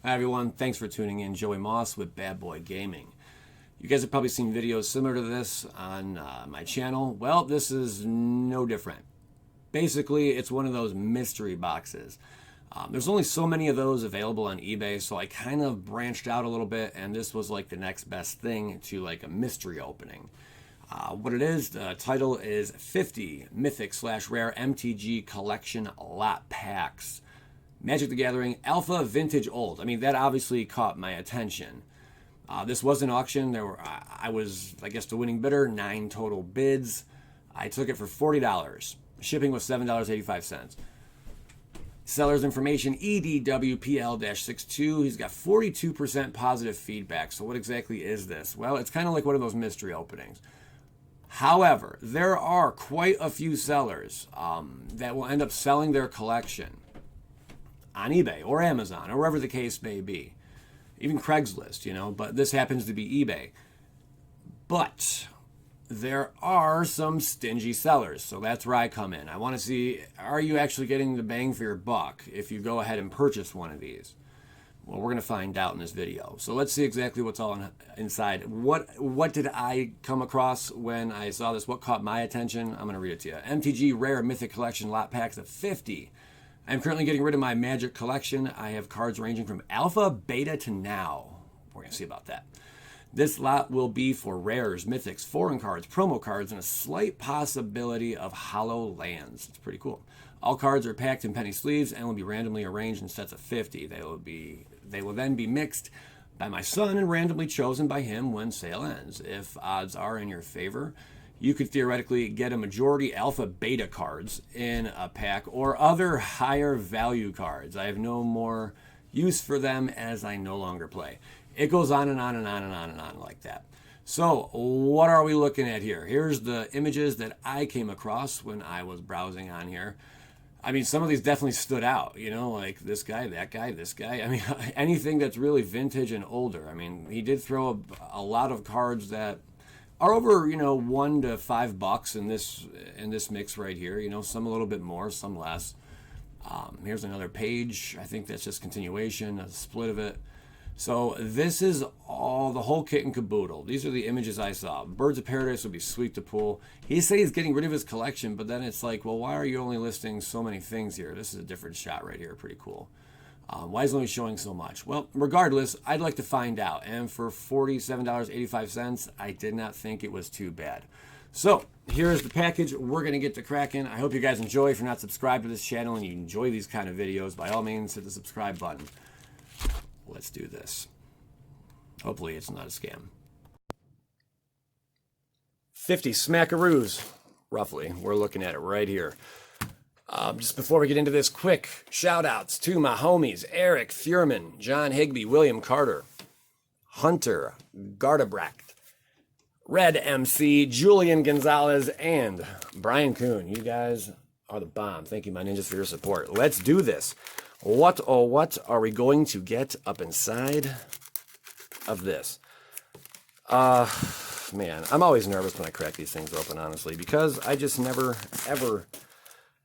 Hi everyone, thanks for tuning in. Joey Moss with Bad Boy Gaming. You guys have probably seen videos similar to this on my channel. Well, this is no different. Basically, it's one of those mystery boxes. There's only so many of those available on eBay, so I kind of branched out a little bit, and this was like the next best thing to like a mystery opening. What it is, the title is 50 Mythic/Rare MTG Collection Lot Packs. Magic the Gathering Alpha Vintage Old. I mean, that obviously caught my attention. This was an auction. I was, I guess, the winning bidder. 9 total bids. I took it for $40. Shipping was $7.85. Seller's information EDWPL-62. He's got 42% positive feedback. So what exactly is this? Well, it's kind of like one of those mystery openings. However, there are quite a few sellers that will end up selling their collection on eBay or Amazon or wherever the case may be. Even Craigslist, you know, but this happens to be eBay. But there are some stingy sellers, so that's where I come in. I want to see, are you actually getting the bang for your buck if you go ahead and purchase one of these? Well, we're going to find out in this video. So let's see exactly what's all inside. What did I come across when I saw this? What caught my attention? I'm going to read it to you. MTG Rare Mythic Collection Lot Packs of 50. I'm currently getting rid of my Magic collection. I have cards ranging from Alpha, Beta to Now. We're going to see about that. This lot will be for rares, mythics, foreign cards, promo cards, and a slight possibility of hollow lands. It's pretty cool. All cards are packed in penny sleeves and will be randomly arranged in sets of 50. They will then be mixed by my son and randomly chosen by him when sale ends. If odds are in your favor, you could theoretically get a majority Alpha Beta cards in a pack or other higher value cards. I have no more use for them as I no longer play. It goes on and on and on and on and on like that. So what are we looking at here? Here's the images that I came across when I was browsing on here. I mean, some of these definitely stood out, you know, like this guy, that guy, this guy. I mean, anything that's really vintage and older. I mean, he did throw a lot of cards that are over, you know, $1 to $5 in this mix right here. You know, some a little bit more, some less. Here's another page. I think that's just continuation, a split of it. So this is all the whole kit and caboodle. These are the images I saw. Birds of Paradise would be sweet to pull. He says he's getting rid of his collection, but then it's like, well, why are you only listing so many things here? This is a different shot right here. Pretty cool. Why is it only showing so much? Well, regardless, I'd like to find out. And for $47.85, I did not think it was too bad. So here's the package. We're going to get to cracking. I hope you guys enjoy. If you're not subscribed to this channel and you enjoy these kind of videos, by all means, hit the subscribe button. Let's do this. Hopefully it's not a scam. 50 smackaroos, roughly. We're looking at it right here. Just before we get into this, quick shout-outs to my homies, Eric Furman, John Higby, William Carter, Hunter Gardabracht, Red MC, Julian Gonzalez, and Brian Kuhn. You guys are the bomb. Thank you, my ninjas, for your support. Let's do this. What are we going to get up inside of this? Man, I'm always nervous when I crack these things open, honestly, because I just never, ever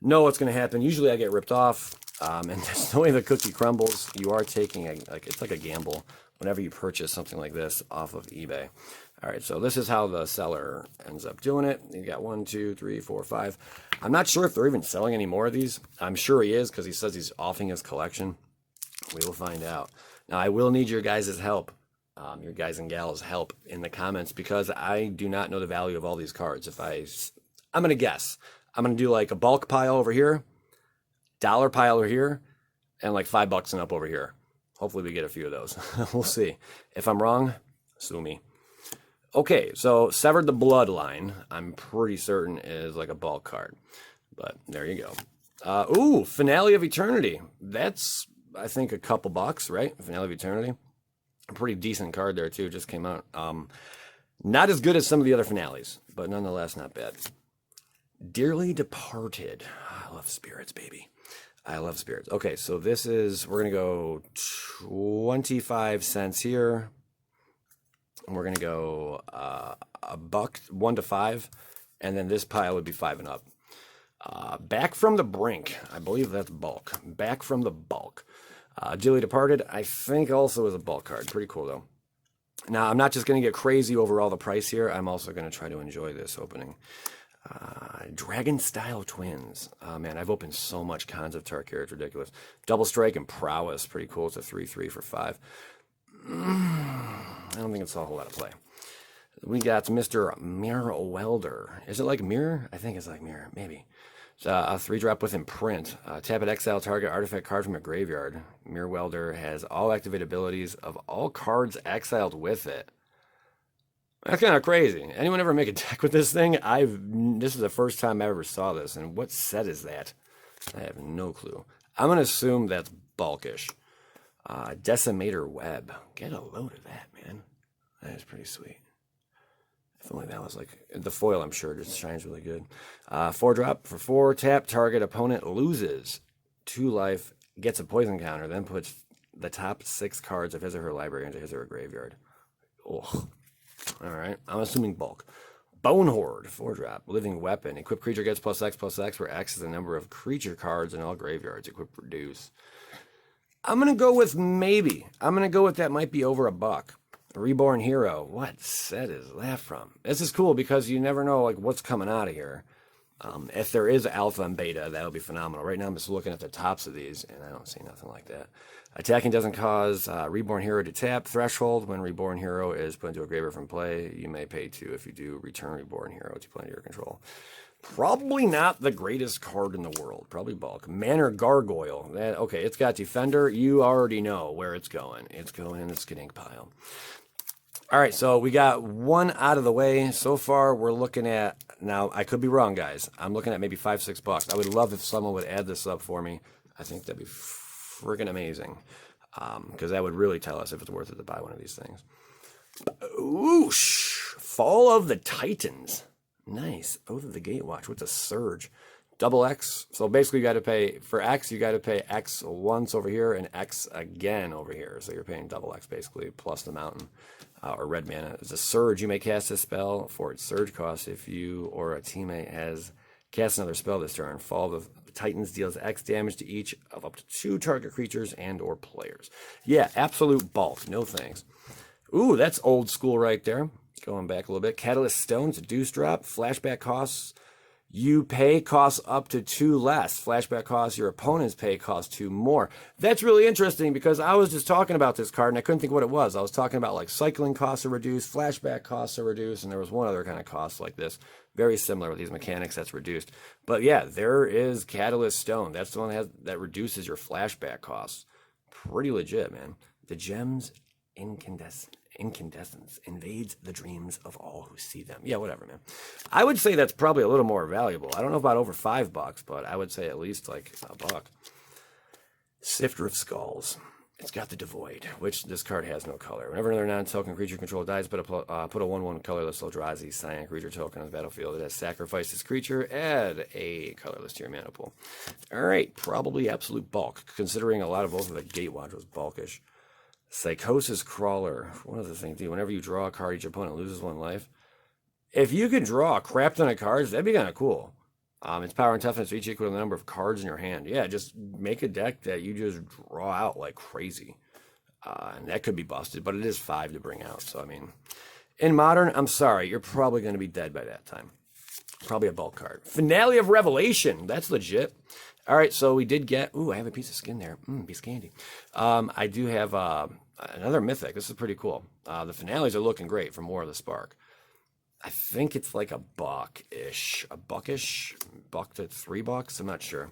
know what's going to happen. Usually I get ripped off, and that's the way the cookie crumbles. You are taking, it's like a gamble whenever you purchase something like this off of eBay. All right, so this is how the seller ends up doing it. You got 1, 2, 3, 4, 5. I'm not sure if they're even selling any more of these. I'm sure he is because he says he's offing his collection. We will find out. Now, I will need your guys' help, your guys and gals' help in the comments because I do not know the value of all these cards. I'm going to guess. I'm going to do like a bulk pile over here, dollar pile over here, and like $5 and up over here. Hopefully we get a few of those. We'll see. If I'm wrong, sue me. Okay, so Severed the Bloodline, I'm pretty certain is like a bulk card. But there you go. Ooh, Finale of Eternity. That's, I think, a couple bucks, right? Finale of Eternity. A pretty decent card there, too. Just came out. Not as good as some of the other finales, but nonetheless not bad. Dearly Departed. I love spirits, baby. I love spirits. Okay, so this is, we're going to go 25 cents here. And we're going to go a buck, 1 to 5. And then this pile would be 5 and up. Back from the Brink. I believe that's bulk. Back from the Bulk. Dearly Departed, I think also is a bulk card. Pretty cool, though. Now, I'm not just going to get crazy over all the price here. I'm also going to try to enjoy this opening. Dragon Style Twins. Oh, man, I've opened so much Cons of Tark here. It's ridiculous. Double Strike and Prowess. Pretty cool. It's a 3/3 for 5. I don't think it's a whole lot of play. We got Mr. Mirror Welder. Is it like Mirror? I think it's like Mirror. Maybe. It's a 3-drop with Imprint. Tap it, exile target artifact card from your graveyard. Mirror Welder has all activate abilities of all cards exiled with it. That's kind of crazy. Anyone ever make a deck with this thing? This is the first time I ever saw this. And what set is that? I have no clue. I'm going to assume that's bulkish. Decimator Web. Get a load of that, man. That is pretty sweet. If only that was like the foil, I'm sure just shines really good. 4-drop for 4. Tap, target opponent loses 2 life, gets a poison counter, then puts the top 6 cards of his or her library into his or her graveyard. Ugh. All right, I'm assuming bulk. Bone Horde, 4-drop, living weapon. Equipped creature gets +X/+X, where X is the number of creature cards in all graveyards. Equip reduce. I'm gonna go with maybe. I'm gonna go with that might be over $1. Reborn Hero. What set is that from? This is cool because you never know like what's coming out of here. If there is alpha and beta, that would be phenomenal. Right now I'm just looking at the tops of these, and I don't see nothing like that. Attacking doesn't cause Reborn Hero to tap. Threshold. When Reborn Hero is put into a graveyard from play, you may pay 2. If you do, return Reborn Hero to play under your control. Probably not the greatest card in the world. Probably bulk. Manor Gargoyle. Okay, it's got Defender. You already know where it's going. It's going in the skink pile. All right, so we got one out of the way. So far, we're looking at, now I could be wrong, guys. I'm looking at maybe $5-6. I would love if someone would add this up for me. I think that'd be freaking amazing, because that would really tell us if it's worth it to buy one of these things. Oosh! Fall of the Titans. Nice. Oath of the Gatewatch. What's a Surge? Double X. So basically, you got to pay, for X, you got to pay X once over here and X again over here. So you're paying double X basically, plus the mountain. Or red mana. As a Surge, you may cast a spell for its Surge cost if you or a teammate has cast another spell this turn. Fall of the Titans deals X damage to each of up to 2 target creatures and or players. Yeah, absolute bulk. No thanks. Ooh, that's old school right there. Going back a little bit. Catalyst Stones, Deuce Drop, flashback costs. You pay costs up to 2 less. Flashback costs, your opponents pay costs 2 more. That's really interesting because I was just talking about this card and I couldn't think what it was. I was talking about like cycling costs are reduced, flashback costs are reduced, and there was one other kind of cost like this. Very similar with these mechanics that's reduced. But yeah, there is Catalyst Stone. That's the one that reduces your flashback costs. Pretty legit, man. The gems incandescence invades the dreams of all who see them. Yeah, whatever, man. I would say that's probably a little more valuable. I don't know about over $5, but I would say at least like $1. Sifter of Skulls. It's got the Devoid, which this card has no color. Whenever another non-token creature control dies, put a 1/1 colorless Eldrazi Cyan creature token on the battlefield. It has sacrificed this creature. Add a colorless to your mana pool. All right, probably absolute bulk, considering a lot of both of the Gatewatch was bulkish. Psychosis Crawler. What does this thing do? Whenever you draw a card, each opponent loses 1 life. If you could draw a crap ton of cards, that'd be kind of cool. Its power and toughness are each equal to the number of cards in your hand. Yeah, just make a deck that you just draw out like crazy. And that could be busted, but it is 5 to bring out. So, I mean, in Modern, I'm sorry, you're probably going to be dead by that time. Probably a bulk card. Finale of Revelation. That's legit. All right, so we did get... Ooh, I have a piece of skin there. Piece of candy. I do have another Mythic. This is pretty cool. The finales are looking great for more of the Spark. I think it's like $1-ish. $1-ish? $1 to $3? I'm not sure.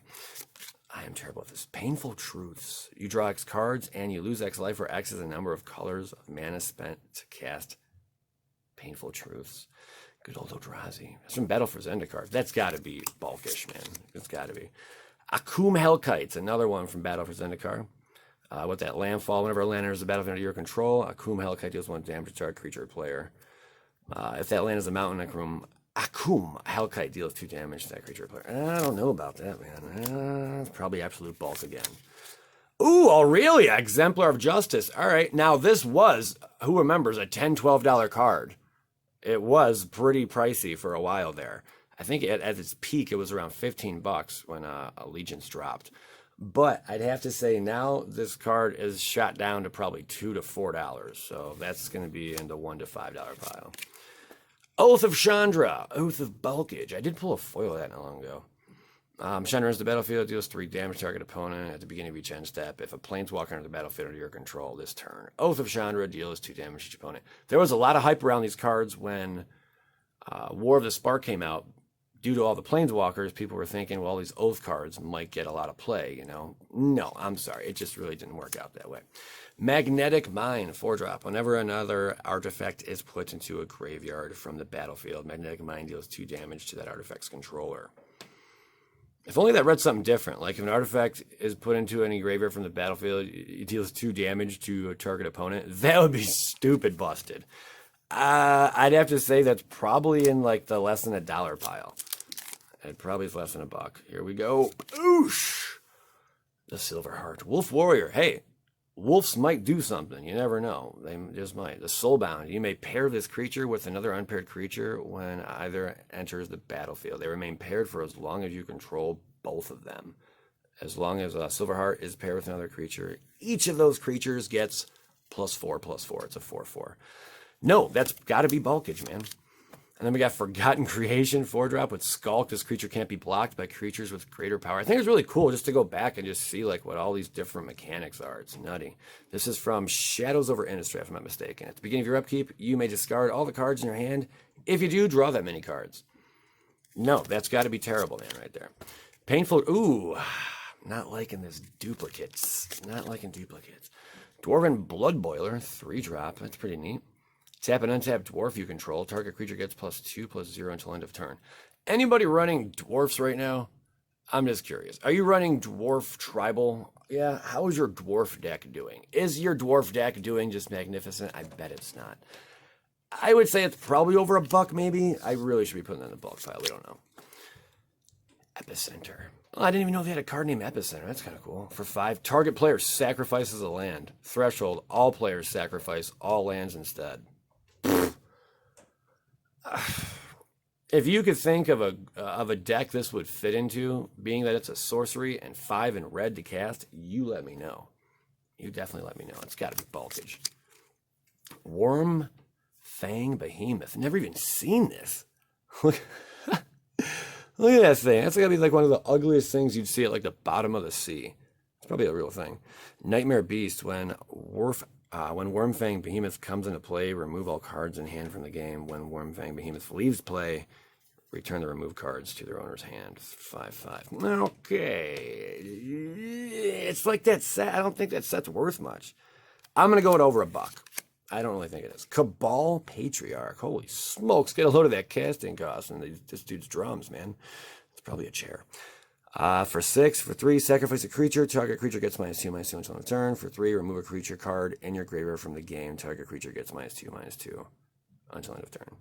I am terrible at this. Painful Truths. You draw X cards, and you lose X life, where X is the number of colors of mana spent to cast Painful Truths. Good old Eldrazi. That's from Battle for Zendikar. That's got to be bulkish, man. It's got to be. Akum Hellkite's another one from Battle for Zendikar. With that landfall, whenever a land enters the battlefield under your control, Akum Hellkite deals 1 damage to target creature or player. If that land is a mountain, Akum Hellkite deals 2 damage to that creature or player. I don't know about that, man. It's probably absolute bulk again. Ooh, Aurelia, Exemplar of Justice. All right, now this was, who remembers, a $10, $12 card. It was pretty pricey for a while there. I think at its peak, it was around $15 when Allegiance dropped. But I'd have to say now this card is shot down to probably $2 to $4. So that's going to be in the $1 to $5 pile. Oath of Chandra. Oath of Bulkage. I did pull a foil of that not long ago. Chandra enters the battlefield, deals 3 damage to target opponent at the beginning of each end step. If a planeswalker enters the battlefield under your control this turn. Oath of Chandra deals 2 damage to each opponent. There was a lot of hype around these cards when War of the Spark came out. Due to all the planeswalkers, people were thinking, well, these Oath cards might get a lot of play, you know. No, I'm sorry. It just really didn't work out that way. Magnetic Mine, 4-drop. Whenever another artifact is put into a graveyard from the battlefield, Magnetic Mine deals 2 damage to that artifact's controller. If only that read something different. Like if an artifact is put into any graveyard from the battlefield, it deals 2 damage to a target opponent. That would be stupid busted. I'd have to say that's probably in like the less than $1 pile. It probably is less than $1. Here we go. Oosh! The Silverheart. Wolf Warrior. Hey, wolves might do something. You never know. They just might. The Soulbound. You may pair this creature with another unpaired creature when either enters the battlefield. They remain paired for as long as you control both of them. As long as Silverheart is paired with another creature, each of those creatures gets +4/+4. It's a 4/4. No, that's got to be bulkage, man. And then we got Forgotten Creation, 4-drop with Skulk. This creature can't be blocked by creatures with greater power. I think it's really cool just to go back and just see like what all these different mechanics are. It's nutty. This is from Shadows over Industry, if I'm not mistaken. At the beginning of your upkeep, you may discard all the cards in your hand. If you do, draw that many cards. No, that's got to be terrible, man, right there. Painful. Ooh, not liking this duplicates. Not liking duplicates. Dwarven Blood Boiler, 3-drop. That's pretty neat. Tap an untapped dwarf you control. Target creature gets +2/+0 until end of turn. Anybody running dwarfs right now? I'm just curious. Are you running dwarf tribal? Yeah. How is your dwarf deck doing? Is your dwarf deck doing just magnificent? I bet it's not. I would say it's probably over $1 maybe. I really should be putting that in the bulk pile. We don't know. Epicenter. Oh, I didn't even know they had a card named Epicenter. That's kind of cool. For 5, target player sacrifices a land. Threshold. All players sacrifice all lands instead. If you could think of a deck this would fit into, being that it's a sorcery and 5 in red to cast, you let me know. You definitely let me know. It's got to be bulkage. Worm Fang Behemoth. Never even seen this. Look at that thing. That's got to be like one of the ugliest things you'd see at like the bottom of the sea. It's probably a real thing. Nightmare Beast. When Wormfang Behemoth comes into play, remove all cards in hand from the game. When Wormfang Behemoth leaves play, return the removed cards to their owner's hand. 5/5. Okay. It's like that set. I don't think that set's worth much. I'm going to go with over $1. I don't really think it is. Cabal Patriarch. Holy smokes. Get a load of that casting cost and this dude's drums, man. It's probably a chair. For 6, for 3, sacrifice a creature. Target creature gets -2/-2 until end of turn. For 3, remove a creature card in your graveyard from the game. Target creature gets -2/-2 until end of turn.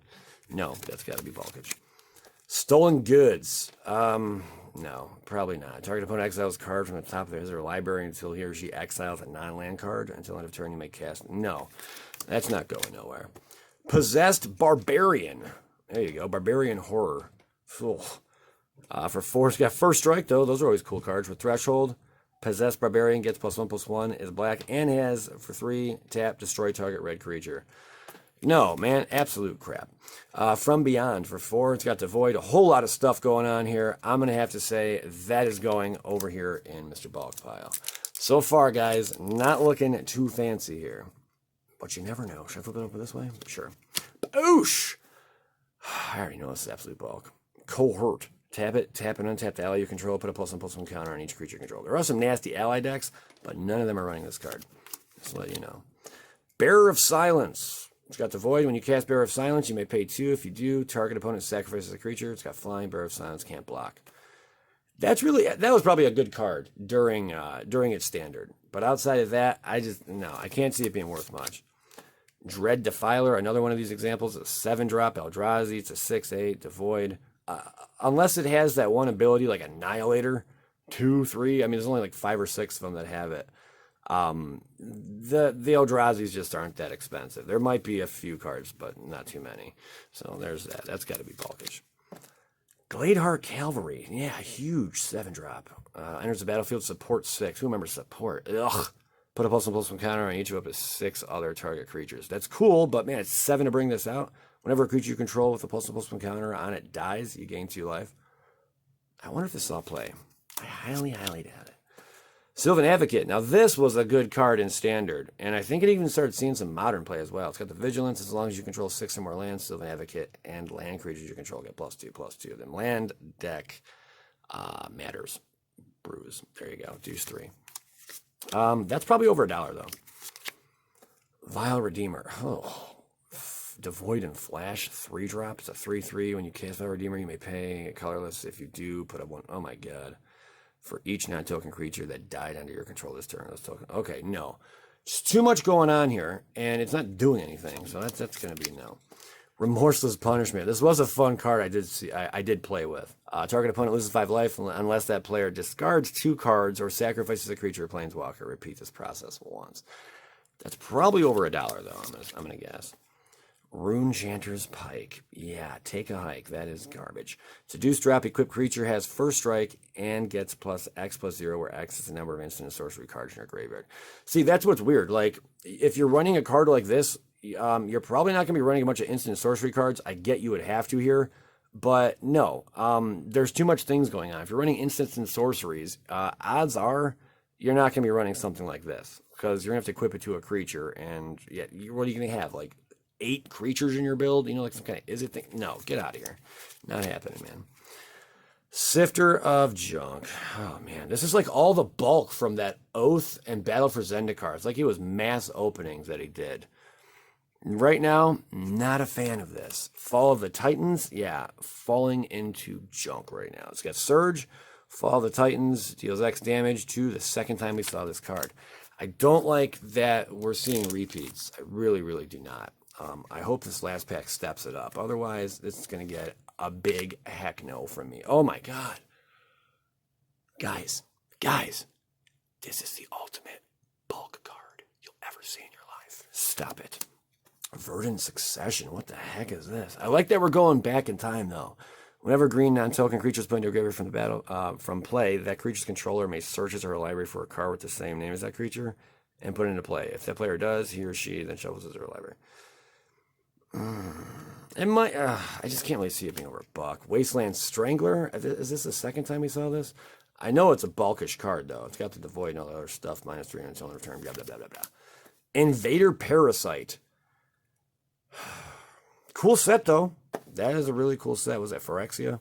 No, that's got to be bulkage. Stolen Goods. No, probably not. Target opponent exiles a card from the top of his or library until he or she exiles a non-land card. Until end of turn, you may cast. No, that's not going nowhere. Possessed Barbarian. There you go. Barbarian Horror. Ugh. For 4, it's got First Strike, though. Those are always cool cards. With Threshold, Possessed Barbarian gets +1/+1, is black, and has, for 3, tap, destroy target red creature. No, man, absolute crap. From Beyond, for 4, it's got Devoid. A whole lot of stuff going on here. I'm going to have to say that is going over here in Mr. Bulk pile. So far, guys, not looking too fancy here. But you never know. Should I flip it over this way? Sure. Boosh! I already know this is absolute bulk. Cohort. Tap it, tap an untapped ally you control, put a +1/+1 counter on each creature control. There are some nasty ally decks, but none of them are running this card. Just to let you know. Bearer of Silence. It's got Devoid. When you cast Bearer of Silence, you may pay 2. If you do, target opponent sacrifices a creature. It's got flying. Bearer of Silence can't block. That was probably a good card during its standard. But outside of that, I can't see it being worth much. Dread Defiler, another one of these examples. It's a 7-drop Eldrazi. It's a 6/8 Devoid. Unless it has that one ability like Annihilator, 2, 3. I mean, there's only like 5 or 6 of them that have it. The Eldrazi's just aren't that expensive. There might be a few cards, but not too many. So there's that. That's got to be bulkish. Gladeheart Cavalry. Yeah, huge 7-drop. Enters the battlefield, support 6. Who remembers support? Ugh. Put a +1/+1 counter on each of up to 6 other target creatures. That's cool, but man, it's 7 to bring this out. Whenever a creature you control with a +1/+1 counter on it dies, you gain 2 life. I wonder if this saw play. I highly doubt it. Sylvan Advocate. Now, this was a good card in Standard, and I think it even started seeing some Modern play as well. It's got the Vigilance. As long as you control 6 or more lands, Sylvan Advocate and land creatures you control get +2/+2. Then land deck matters. Bruise. There you go. Deuce 3. That's probably over $1, though. Vile Redeemer. Oh. Devoid and Flash, 3-drop. It's a 3/3. When you cast Vile Redeemer, you may pay colorless. If you do, put up 1. Oh my god. For each non-token creature that died under your control this turn. Okay, no. Just too much going on here, and it's not doing anything. So that's going to be no. Remorseless Punishment. This was a fun card I did play with. Target opponent loses 5 life unless that player discards 2 cards or sacrifices a creature or planeswalker. Repeat this process once. That's probably over $1, though, I'm gonna guess. Rune Chanter's Pike. Yeah, take a hike. That is garbage. It's a deuce drop. Equipped creature has first strike and gets +X/+0, where X is the number of instant and sorcery cards in your graveyard. See, that's what's weird. Like, if you're running a card like this, you're probably not going to be running a bunch of instant and sorcery cards. I get you would have to here, but no. There's too much things going on. If you're running instants and sorceries, odds are you're not going to be running something like this, because you're going to have to equip it to a creature, and yeah, what are you going to have? Like, 8 creatures in your build, like some kind of is it thing? No, get out of here. Not happening, man. Sifter of Junk. Oh man, this is like all the bulk from that Oath and Battle for Zendikar. It's like it was mass openings that he did. Right now, not a fan of this. Fall of the Titans, yeah, falling into junk right now. It's got Surge. Fall of the Titans deals X damage to the second time we saw this card. I don't like that we're seeing repeats. I really do not. I hope this last pack steps it up. Otherwise, this is going to get a big heck no from me. Oh my god. Guys, this is the ultimate bulk card you'll ever see in your life. Stop it. Verdant Succession. What the heck is this? I like that we're going back in time, though. Whenever green non-token creatures put into a graveyard from the battle from play, that creature's controller may search his or her library for a card with the same name as that creature and put it into play. If that player does, he or she then shuffles his or her library. I just can't really see it being over $1. Wasteland Strangler. Is this the second time we saw this? I know it's a bulkish card, though. It's got the Devoid and all the other stuff. -3 until end of turn. Blah, blah, blah, blah, blah. Invader Parasite. Cool set, though. That is a really cool set. Was that Phyrexia?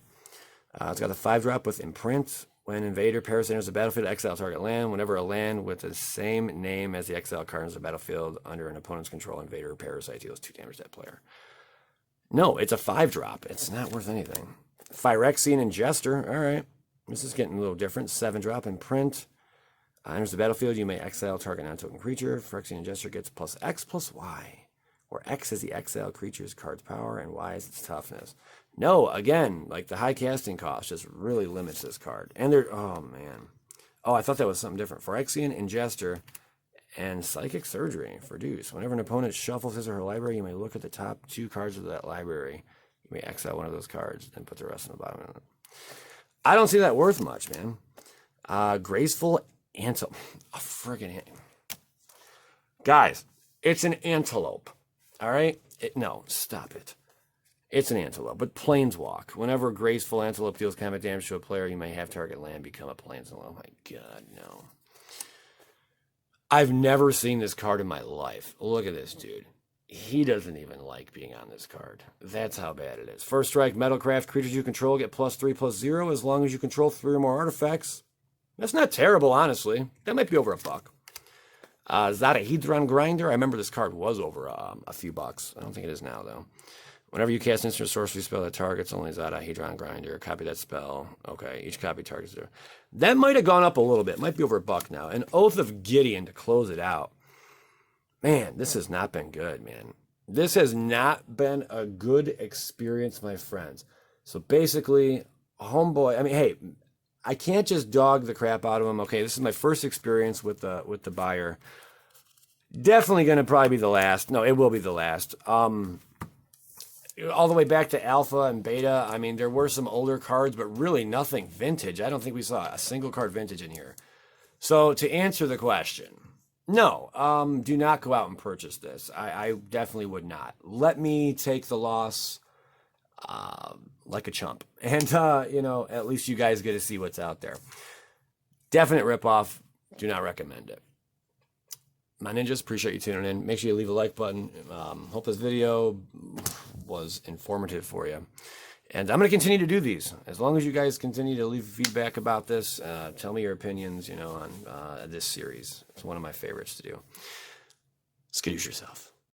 It's got the 5-drop with Imprint. When Invader Parasite enters the battlefield, exile target land. Whenever a land with the same name as the exile card enters the battlefield under an opponent's control, Invader Parasite deals 2 damage to that player. No, it's a 5-drop. It's not worth anything. Phyrexian Ingester. All right. This is getting a little different. 7-drop Imprint. Enters the battlefield, you may exile target non-token creature. Phyrexian Ingester gets +X/+Y, where X is the exile creature's card's power and Y is its toughness. No, again, like the high casting cost just really limits this card. And oh man. Oh, I thought that was something different. Phyrexian Ingester and Psychic Surgery for deuce. Whenever an opponent shuffles his or her library, you may look at the top 2 cards of that library. You may exile one of those cards and put the rest in the bottom of it. I don't see that worth much, man. Graceful Antelope. A friggin' guys, it's an antelope. All right? No, stop it. It's an antelope, but Planeswalk. Whenever a graceful antelope deals combat damage to a player, you may have target land become a planeswalk. Oh my god, no. I've never seen this card in my life. Look at this dude. He doesn't even like being on this card. That's how bad it is. First strike, Metalcraft. Creatures you control get +3/+0 as long as you control 3 or more artifacts. That's not terrible, honestly. That might be over $1. Zadahedron Grinder. I remember this card was over a few bucks. I don't think it is now, though. Whenever you cast instant sorcery spell that targets only Zadahedron Grinder, copy that spell. Okay, each copy targets 0. That might have gone up a little bit. Might be over $1 now. An Oath of Gideon to close it out. Man, this has not been good, man. This has not been a good experience, my friends. So basically, homeboy, I mean, hey, I can't just dog the crap out of him. Okay, this is my first experience with the buyer. Definitely going to probably be the last. No, it will be the last. all the way back to alpha and beta. I mean, there were some older cards, but really nothing vintage. I don't think we saw a single card vintage in here. So to answer the question, no, do not go out and purchase this. I definitely would not. Let me take the loss like a chump. And, at least you guys get to see what's out there. Definite ripoff. Do not recommend it. My ninjas, appreciate you tuning in. Make sure you leave a like button. Hope this video was informative for you. And I'm going to continue to do these. As long as you guys continue to leave feedback about this, tell me your opinions, on this series. It's one of my favorites to do. Skadoosh yourself.